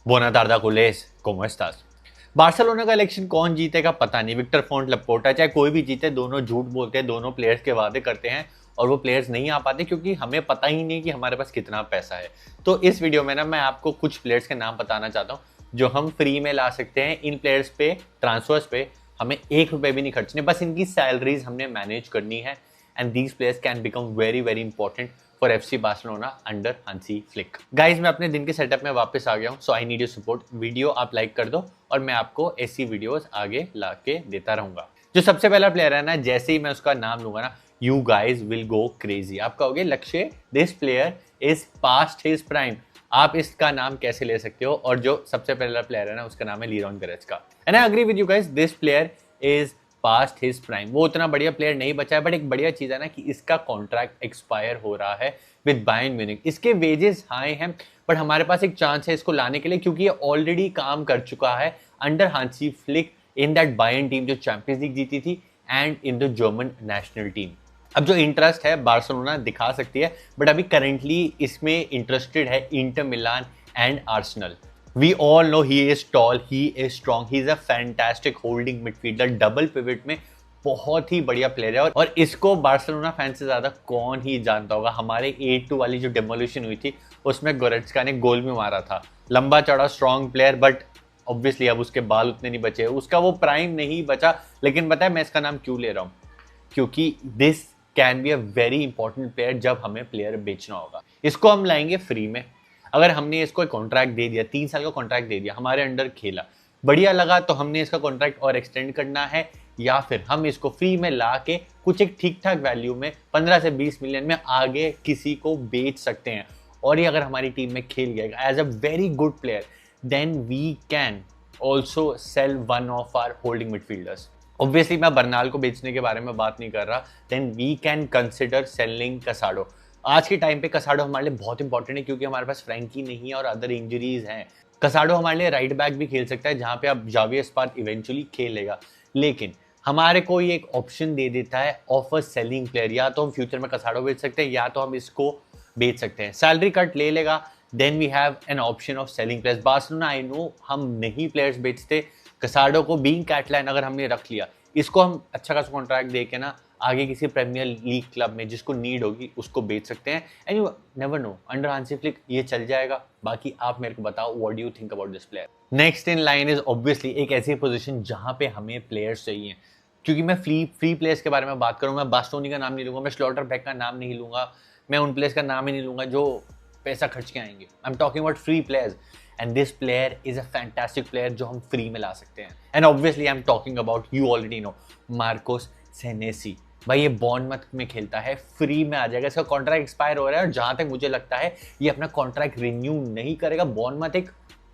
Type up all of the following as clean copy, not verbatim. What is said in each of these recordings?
Buenas tardes, culés. ¿Cómo estás? Barcelona का election कौन जीतेगा पता नहीं। विक्टर फोंट लपोर्टा चाहे कोई भी जीते, दोनों झूठ बोलते हैं, दोनों प्लेयर्स के वादे करते हैं और वो प्लेयर्स नहीं आ पाते क्योंकि हमें पता ही नहीं कि हमारे पास कितना पैसा है। तो इस वीडियो में ना मैं आपको कुछ प्लेयर्स के नाम बताना चाहता हूँ जो हम फ्री में ला सकते हैं। इन प्लेयर्स पे, ट्रांसफर्स पे हमें ₹1 भी नहीं खर्चने, बस इनकी सैलरीज हमने मैनेज करनी है। And these players can become very very important for FC Barcelona under Hansi Flick. Guys मैं अपने दिन के सेटअप में वापस आ गया हूँ, so I need your support. Video आप लाइक कर दो और मैं आपको ऐसी वीडियोस आगे ला के देता रहूंगा। जो सबसे पहला प्लेयर है ना, जैसे ही मैं उसका नाम लूंगा ना, you guys will go crazy. आप कहोगे लक्ष्य, this player is past his prime. आप इसका नाम कैसे ले सकते हो? और जो सबसे पहला प्लेयर है ना, उसका नाम है Leon Goretzka. And I agree with you guys, this player is past his prime. वो उतना बढ़िया प्लेयर नहीं बचा है, बट एक बढ़िया चीज है ना कि इसका कॉन्ट्रैक्ट एक्सपायर हो रहा है विद बायर्न म्यूनिख। इसके वेजेस हाई हैं, बट हमारे पास एक चांस है इसको लाने के लिए क्योंकि ये ऑलरेडी काम कर चुका है under Hansi Flick in that Bayern team जो चैंपियंस लीग जीती थी and in the German national team. अब जो इंटरेस्ट है बार्सिलोना दिखा सकती है, बट अभी करेंटली इसमें इंटरेस्टेड है Inter Milan and Arsenal. We all know he is tall, he is strong, he is a fantastic holding midfielder, double pivot में बहुत ही बढ़िया प्लेयर है। और इसको बार्सिलोना फैन से ज्यादा कौन ही जानता होगा। हमारे 8-2 वाली जो डेमोलिशन हुई थी उसमें गोरेट्स्का ने गोल भी मारा था। लंबा चौड़ा स्ट्रॉन्ग प्लेयर, बट ऑब्वियसली अब उसके बाल उतने नहीं बचे, उसका वो प्राइम नहीं बचा। लेकिन पता है मैं इसका नाम क्यों ले रहा हूँ? क्योंकि this can be a very important player जब हमें प्लेयर बेचना होगा। इसको हम लाएंगे फ्री में। अगर हमने इसको एक कॉन्ट्रैक्ट दे दिया, 3 साल का कॉन्ट्रैक्ट दे दिया, हमारे अंडर खेला, बढ़िया लगा, तो हमने इसका कॉन्ट्रैक्ट और एक्सटेंड करना है, या फिर हम इसको फ्री में ला के कुछ एक ठीक ठाक वैल्यू में 15 से 20 मिलियन में आगे किसी को बेच सकते हैं। और ये अगर हमारी टीम में खेल गया as a very good player, then we can also sell one of our holding midfielders. Obviously मैं बर्नाल को बेचने के बारे में बात नहीं कर रहा। Then we can consider selling Casado. आज के टाइम पे कसाडो हमारे लिए बहुत इंपॉर्टेंट है क्योंकि हमारे पास फ्रैंकी नहीं है और अदर इंजरीज हैं। कसाडो हमारे लिए राइट बैक भी खेल सकता है जहां पे अब जावियर स्पाथ इवेंचुअली खेलेगा, लेकिन हमारे को ये एक ऑप्शन दे देता है ऑफ अ सेलिंग प्लेयर। या तो हम फ्यूचर में कसाडो बेच सकते हैं या तो हम इसको बेच सकते हैं। सैलरी कट ले लेगा, then we have an option of selling players. Barcelona, I know हम नहीं प्लेयर्स बेचते, कसाडो को बीइंग कैटलाइन अगर हमने रख लिया, इसको हम अच्छा खासा कॉन्ट्रैक्ट दे के ना आगे किसी प्रीमियर लीग क्लब में जिसको नीड होगी उसको बेच सकते हैं। And you never know, under Hansi Flick ये चल जाएगा। बाकी आप मेरे को बताओ, what do you think about this player? Next in line is obviously एक ऐसी पोजीशन जहां पे हमें प्लेयर्स चाहिए। क्योंकि मैं फ्री प्लेयर्स के बारे में बात करूँ, मैं बास्टोनी का नाम नहीं लूंगा, मैं स्लॉटरबैक का नाम नहीं लूंगा, मैं उन प्लेयर्स का नाम ही नहीं लूंगा जो पैसा खर्च के आएंगे। I am talking about free players and this player is a fantastic player जो हम फ्री में ला सकते हैं। And obviously I am talking about, you already know, Marcos Senesi. भाई ये बॉर्नमथ में खेलता है, फ्री में आ जाएगा, इसका कॉन्ट्रैक्ट एक्सपायर हो रहा है और जहां तक मुझे लगता है ये अपना कॉन्ट्रैक्ट रिन्यू नहीं करेगा। बॉर्नमथ एक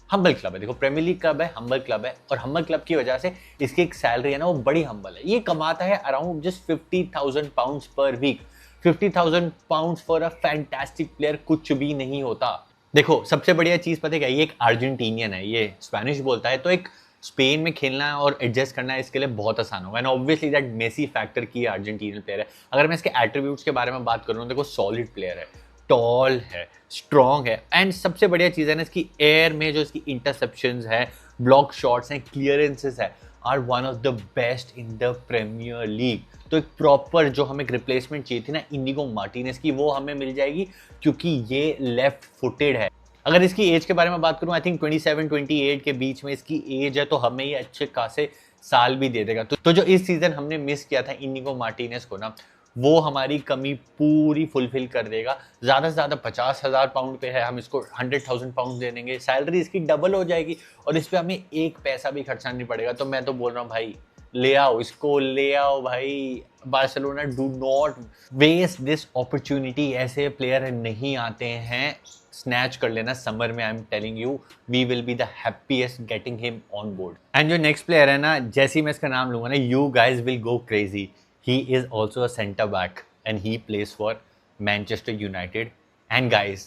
हम्बल क्लब है, देखो प्रीमियर लीग क्लब है, हम्बल क्लब है, और हम्बल क्लब की वजह से इसकी एक सैलरी है ना वो बड़ी हम्बल है। ये कमाता है around just 50,000 pounds per week. 50,000 pounds for a fantastic player कुछ भी नहीं होता। देखो सबसे बढ़िया चीज पता है क्या, ये एक अर्जेंटीनियन है, ये स्पेनिश बोलता है, तो एक स्पेन में खेलना और एडजस्ट करना इसके लिए बहुत आसान होगा। And obviously that Messi factor की अर्जेंटीनियन प्लेयर है। अगर मैं इसके एट्रीब्यूट्स के बारे में बात करूँ, देखो सॉलिड प्लेयर है, टॉल है, स्ट्रॉन्ग है, एंड सबसे बढ़िया चीज़ है ना इसकी एयर में जो इसकी इंटरसेप्शंस है, ब्लॉक शॉट्स हैं, क्लियरेंसेस है, are one of the best in the Premier League. तो एक प्रॉपर जो हमें रिप्लेसमेंट चाहिए थी ना इनिगो मार्टिनेज की, वो हमें मिल जाएगी क्योंकि ये लेफ्ट फुटेड है। अगर इसकी एज के बारे में बात करूं, आई थिंक 27-28 के बीच में इसकी एज है, तो हमें ये अच्छे खासे साल भी दे देगा। तो जो इस सीजन हमने मिस किया था इनिगो मार्टिनेज को ना, वो हमारी कमी पूरी फुलफिल कर देगा। ज़्यादा से ज़्यादा 50,000 पाउंड पे है, हम इसको 100,000 पाउंड दे देंगे, सैलरी इसकी डबल हो जाएगी और इस पर हमें एक पैसा भी खर्चा नहीं पड़ेगा। तो मैं तो बोल रहा हूँ भाई, ले आओ इसको, ले आओ भाई। Barcelona, do not waste this opportunity. ऐसे प्लेयर नहीं आते हैं, स्नैच कर लेना समर में। I am telling you, we will be the happiest getting him on board. And जो नेक्स्ट प्लेयर है ना, जैसे ही मैं इसका नाम लूंगा ना, you guys will go crazy. He is also a centre back and he plays for Manchester United. And guys,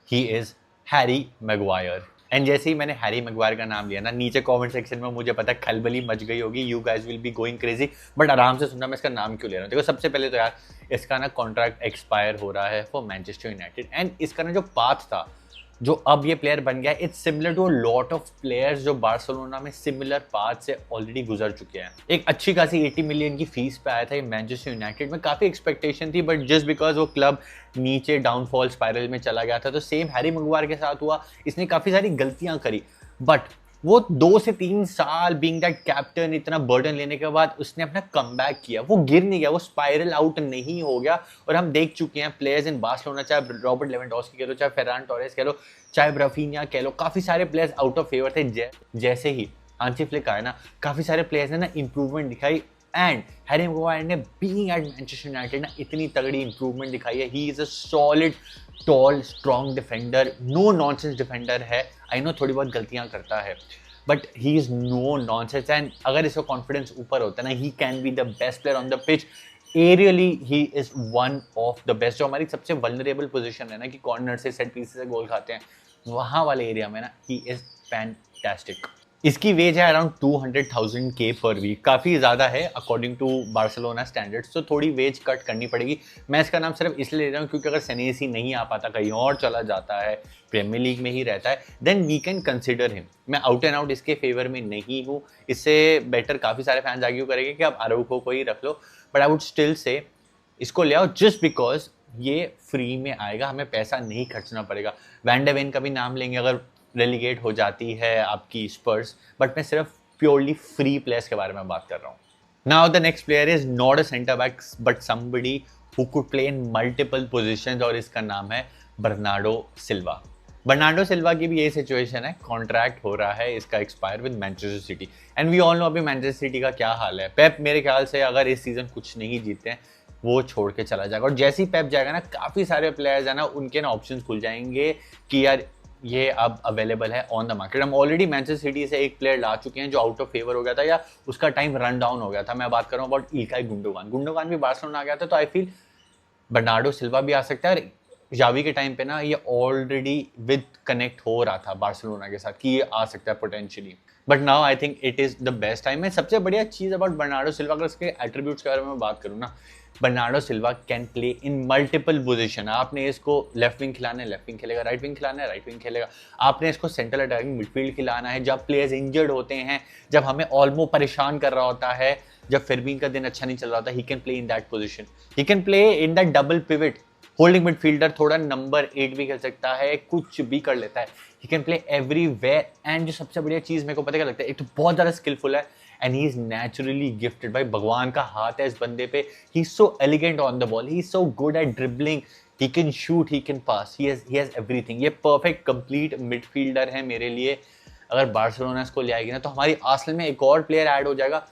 he is Harry Maguire. And जैसे ही मैंने हैरी मैगवायर का नाम लिया ना, नीचे कमेंट सेक्शन में मुझे पता है खलबली मच गई होगी, you guys will be going crazy, but आराम से सुनना मैं इसका नाम क्यों ले रहा हूँ। देखो सबसे पहले तो यार इसका ना कॉन्ट्रैक्ट एक्सपायर हो रहा है फॉर मैनचेस्टर यूनाइटेड, एंड इसका ना जो पाथ था जो अब ये प्लेयर बन गया है, it's similar to a lot of players जो बार्सिलोना में सिमिलर पाथ से ऑलरेडी गुजर चुके हैं। एक अच्छी खासी 80 मिलियन की फीस पे आया था ये मैनचेस्टर यूनाइटेड में, काफी एक्सपेक्टेशन थी, बट जस्ट बिकॉज वो क्लब नीचे डाउनफॉल स्पाइरल में चला गया था। तो सेम हैरी मैग्वायर के साथ हुआ, इसने काफी सारी गलतियां करी, बट वो 2 से 3 साल बीइंग दैट कैप्टन, इतना बर्डन लेने के बाद उसने अपना कमबैक किया। वो गिर नहीं गया, वो स्पाइरल आउट नहीं हो गया। और हम देख चुके हैं प्लेयर्स इन बार्सिलोना, चाहे रॉबर्ट लेवेंडोस्की कह लो, चाहे फेरान टोरेस कह लो, चाहे राफिनिया कह लो, काफी सारे प्लेयर्स आउट ऑफ फेवर थे। जैसे ही हांसी फ्लिक आया ना, काफी सारे प्लेयर्स ने ना इंप्रूवमेंट दिखाई। एंड हैरी मैग्वायर ने बीइंग एट मैनचेस्टर यूनाइटेड ना इतनी तगड़ी इंप्रूवमेंट दिखाई है। He is a solid tall strong defender, no nonsense defender है। आई नो थोड़ी बहुत गलतियां करता है, but he is no nonsense. And अगर इसका कॉन्फिडेंस ऊपर होता है ना, he can be the best player on the pitch. Really he is one of the best. जो हमारी सबसे वल्नरेबल पोजीशन है ना, कि कॉर्नर से, सेट पीस से गोल खाते हैं, वहां वाले एरिया में ना ही इज फैंटास्टिक। इसकी वेज है अराउंड 200,000 के पर वीक, काफ़ी ज़्यादा है अकॉर्डिंग टू बार्सिलोना स्टैंडर्ड्स, तो थोड़ी वेज कट करनी पड़ेगी। मैं इसका नाम सिर्फ इसलिए ले रहा हूँ क्योंकि अगर सेनेसी नहीं आ पाता, कहीं और चला जाता है, प्रीमियर लीग में ही रहता है, then we can consider him. मैं आउट एंड आउट इसके फेवर में नहीं हूँ। इससे बेटर काफ़ी सारे फैंस आर्ग्यू करेंगे कि आप आरोको को ही रख लो, but I would still say इसको ले आओ, जस्ट बिकॉज ये फ्री में आएगा, हमें पैसा नहीं खर्चना पड़ेगा। वैन डे वेन का भी नाम लेंगे अगर रेलीगेट हो जाती है आपकी स्पर्स, बट मैं सिर्फ प्योरली फ्री प्लेयर्स के बारे में बात कर रहा हूँ। Now the next player is not a centre back but somebody who could play in multiple positions, और इसका नाम है बर्नार्डो सिल्वा। बर्नार्डो सिल्वा की भी यही सिचुएशन है, कॉन्ट्रैक्ट हो रहा है इसका expire with Manchester City, and we all know अभी मैनचेस्टर सिटी का क्या हाल है। पेप मेरे ख्याल से अगर इस सीजन कुछ नहीं जीते हैं, वो छोड़ के चला जाएगा। और जैसे ही पेप जाएगा ना, काफी सारे प्लेयर्स है ना, उनके ना ऑप्शंस खुल जाएंगे कि यार ये अब अवेलेबल है ऑन द मार्केट। हम ऑलरेडी मैनचेस्टर सिटी से एक प्लेयर ला चुके हैं जो आउट ऑफ फेवर हो गया था, या उसका टाइम रन डाउन हो गया था। मैं बात कर रहा हूँ अबाउट इल्काई गुंडोगान। गुंडोगान भी बार्सिलोना आ गया था, तो आई फील बर्नार्डो सिल्वा भी आ सकता है। और जावी के टाइम पे ना ये ऑलरेडी विद कनेक्ट हो रहा था बार्सिलोना के साथ कि ये आ सकता है potentially, but now I think it is the best time है। सबसे बढ़िया चीज अबाउट बर्नार्डो सिल्वा, अगर उसके एट्रीब्यूट्स के बारे में बात करूँ ना, Bernardo Silva can play in multiple position. आपने इसको लेफ्ट विंग खिलाना है, लेफ्ट विंग खेलेगा, राइट विंग खिलाना है, राइट विंग खेलेगा। आपने इसको सेंट्रल अटैकिंग मिडफील्ड खिलाना है, जब प्लेयर्स इंजर्ड होते हैं, जब हमें ऑलमो परेशान कर रहा होता है, जब फिरबीन का दिन अच्छा नहीं चल रहा होता, he can play in that position. He can play in that double pivot holding midfielder, थोड़ा नंबर 8 भी खेल सकता है, कुछ भी कर लेता है। He can play everywhere. And जो सबसे बढ़िया चीज मेरे को पता क्या लगता है, एक तो बहुत ज्यादा स्किलफुल है, and he is naturally gifted. भाई भगवान का हाथ है इस बंदे पे। He is so elegant on the ball, he is so good at dribbling, he can shoot, he can pass, he has everything. ये परफेक्ट कंप्लीट मिडफील्डर है मेरे लिए। अगर बार्सिलोना इसको ले आएगी ना, तो हमारी आर्सेनल में एक और प्लेयर ऐड हो जाएगा,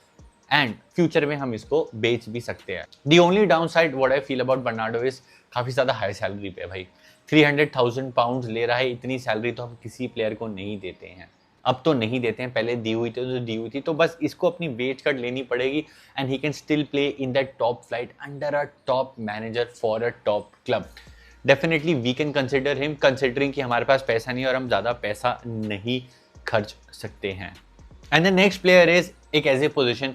एंड फ्यूचर में हम इसको बेच भी सकते हैं। The only down side what I feel about Bernardo is काफी ज्यादा हाई सैलरी पे। भाई 300,000 पाउंड ले रहा है, इतनी सैलरी तो हम किसी प्लेयर को नहीं देते हैं। अब तो नहीं देते हैं, पहले दी हुई थी तो दी हुई थी, तो बस इसको अपनी वेज कट लेनी पड़ेगी, and he can still play in that top flight under a top manager for a top club. Definitely we can consider him, considering कि हमारे पास पैसा नहीं है और हम ज़्यादा पैसा नहीं खर्च सकते हैं। And the next player is एक ऐसी पोजिशन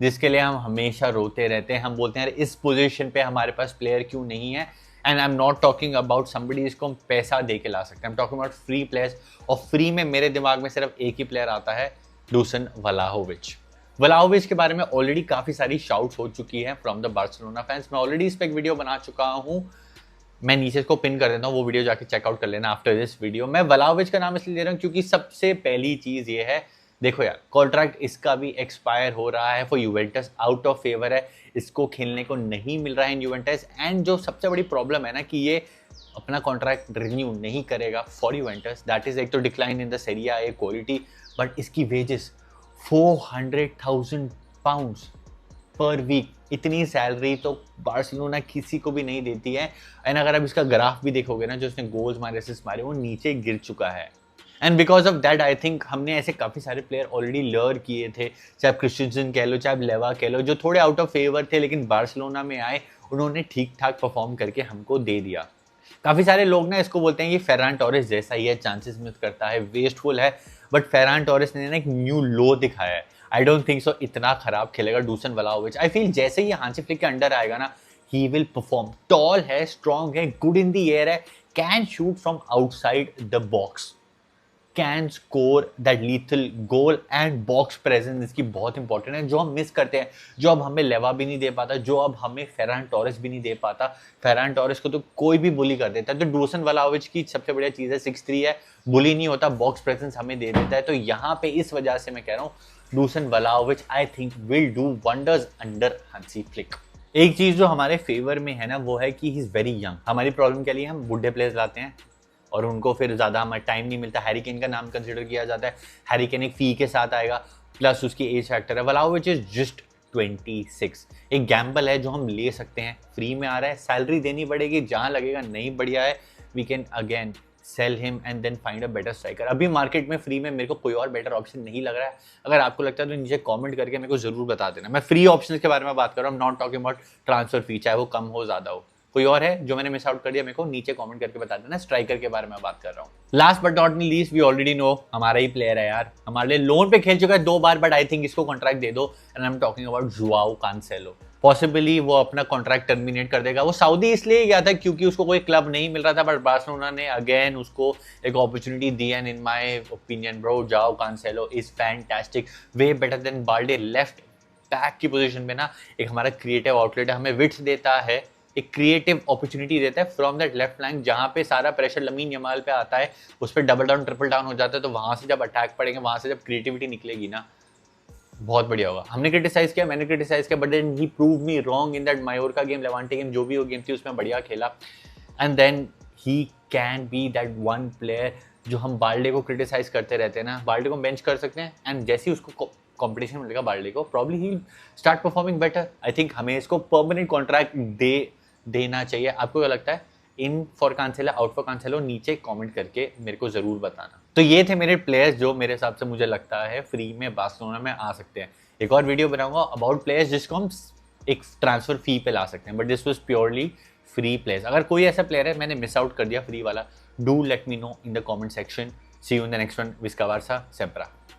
जिसके लिए हम हमेशा रोते रहते हैं। हम बोलते हैं यार इस पोजीशन पे हमारे पास प्लेयर क्यों नहीं है। And I am not talking about somebody जिसको हम पैसा दे के ला सकते हैं, आई am talking about free players. और फ्री में मेरे दिमाग में सिर्फ एक ही प्लेयर आता है, डूसन व्लाहोविच। व्लाहोविच के बारे में ऑलरेडी काफी सारी शाउट्स हो चुकी है फ्रॉम द बार्सिलोना फैंस। मैं ऑलरेडी इस पर एक वीडियो बना चुका हूँ, मैं नीचे इसको पिन कर देता हूँ, वो वीडियो जाके चेकआउट कर लेना आफ्टर दिस वीडियो। मैं व्लाहोविच का नाम इसलिए ले रहा हूँ क्योंकि सबसे पहली चीज ये है, देखो यार कॉन्ट्रैक्ट इसका भी एक्सपायर हो रहा है for Juventus, out of favour है, इसको खेलने को नहीं मिल रहा है इन यूवेंटस। एंड जो सबसे बड़ी प्रॉब्लम है ना कि ये अपना कॉन्ट्रैक्ट रिन्यू नहीं करेगा फॉर यूवेंटस, दैट इज एक तो decline in the Serie A quality, but इसकी वेजेस 400,000 पाउंड्स पर वीक, इतनी सैलरी तो बार्सिलोना किसी को भी नहीं देती है। एंड अगर आप इसका ग्राफ भी देखोगे ना, जो उसने गोल्स मारे, असिस्ट मारे, वो नीचे गिर चुका है। And because of that I think हमने ऐसे काफ़ी सारे प्लेयर ऑलरेडी लर किए थे, चाहे आप क्रिस्टियनसन कह लो, चाहे आप लेवा कह लो, जो थोड़े आउट ऑफ फेवर थे लेकिन बार्सिलोना में आए, उन्होंने ठीक ठाक परफॉर्म करके हमको दे दिया। काफ़ी सारे लोग ना इसको बोलते हैं कि फेरान टोरेस जैसा ही है, चांसेस मिस करता है, वेस्टफुल है, बट फेरान टोरेस ने ना एक न्यू लो दिखाया है। आई डोंट थिंक सो इतना खराब खेलेगा डूसन व्लाहोविच। आई फील जैसे ही हांसी फ्लिक के अंडर आएगा ना, ही विल परफॉर्म। टॉल है, स्ट्रॉन्ग है, गुड इन दी एयर है, can shoot from outside the box, can score that lethal goal and box presence इसकी बहुत इंपॉर्टेंट है, जो हम मिस करते हैं, जो अब हमें लेवा भी नहीं दे पाता, जो अब हमें फेरान टोरेस भी नहीं दे पाता। फेरान टोरेस को तो कोई भी बुली कर देता है, तो डूसन व्लाहोविच की सबसे बढ़िया चीज़ है 6'3" है, बुली नहीं होता, बॉक्स प्रेजेंस हमें दे देता है। तो यहाँ पे इस वजह से मैं कह रहा हूँ Dussen Vlahovic I think will do wonders under Hansi Flick. एक चीज़ जो हमारे फेवर में है ना वो है कि ही इज़ वेरी यंग। हमारी प्रॉब्लम के लिए हम बुढ़े प्लेयर्स लाते हैं और उनको फिर ज़्यादा हमारा टाइम नहीं मिलता। हैरी केन का नाम कंसिडर किया जाता है, हैरी केन एक फी के साथ आएगा, प्लस उसकी एज फैक्टर है। व्लाहोविच इज जस्ट 26, एक गैम्बल है जो हम ले सकते हैं, फ्री में आ रहा है, सैलरी देनी पड़ेगी, जहाँ लगेगा नहीं बढ़िया है we can again sell him and then find a better striker. अभी मार्केट में फ्री में मेरे को कोई और बेटर ऑप्शन नहीं लग रहा है। अगर आपको लगता है तो नीचे कमेंट करके मेरे को जरूर बता देना। मैं फ्री ऑप्शंस के बारे में बात कर रहा हूँ, not talking about transfer fee, चाहे वो कम हो ज्यादा हो। कोई और है जो मैंने मिस आउट कर दिया मेरे को नीचे कमेंट करके बता देना। स्ट्राइकर के बारे में बात कर रहा हूँ। Last but not least we already know, हमारा ही प्लेयर है यार, हमारे लिए लोन पे खेल चुका है 2 बार, बट आई थिंक इसको कॉन्ट्रैक्ट दे दो and I am talking about Joao Cancelo. Possibly वो अपना कॉन्ट्रैक्ट टर्मिनेट कर देगा। वो सऊदी इसलिए गया था क्योंकि उसको कोई क्लब नहीं मिल रहा था, बट बार्सिलोना ने अगेन उसको एक अपॉर्चुनिटी दी and in my opinion bro Joao Cancelo is fantastic, way better than Balde. Left back की पोजीशन पे ना एक हमारा क्रिएटिव आउटलेट है, हमें विड्थ देता है, एक क्रिएटिव अपॉर्चुनिटी देता है फ्रॉम दैट लेफ्ट फ्लैंक, जहाँ पे सारा प्रेशर लमीन यमाल पे आता है, उस पर डबल डाउन ट्रिपल डाउन हो जाता है। तो वहां से जब अटैक पड़ेंगे, वहां से जब क्रिएटिविटी निकलेगी ना, बहुत बढ़िया होगा। हमने क्रिटिसाइज किया, मैंने क्रिटिसाइज किया, but then he proved me wrong in that Mallorca game, Levante game, जो भी वो गेम थी उसमें बढ़िया खेला and then he can be that one player जो हम बाल्डे को क्रिटिसाइज करते रहते हैं ना, बाल्डे को बेंच कर सकते हैं एंड जैसे ही उसको कंपटीशन मिलेगा बाल्डे को, probably he start performing better. I think हमें इसको परमानेंट कॉन्ट्रैक्ट देना चाहिए। आपको क्या लगता है? In for Cancelo, out for Cancelo, नीचे कमेंट करके मेरे को जरूर बताना। तो ये थे मेरे प्लेयर्स जो मेरे हिसाब से मुझे लगता है फ्री में बार्सिलोना में आ सकते हैं। एक और वीडियो बनाऊंगा अबाउट प्लेयर्स जिसको हम एक ट्रांसफर फी पे ला सकते हैं, but this was purely free players. अगर कोई ऐसा प्लेयर है मैंने मिस आउट कर दिया फ्री वाला, do let me know in the comment section. See you in the next one. विस्का बार्सा, सेम्प्रा।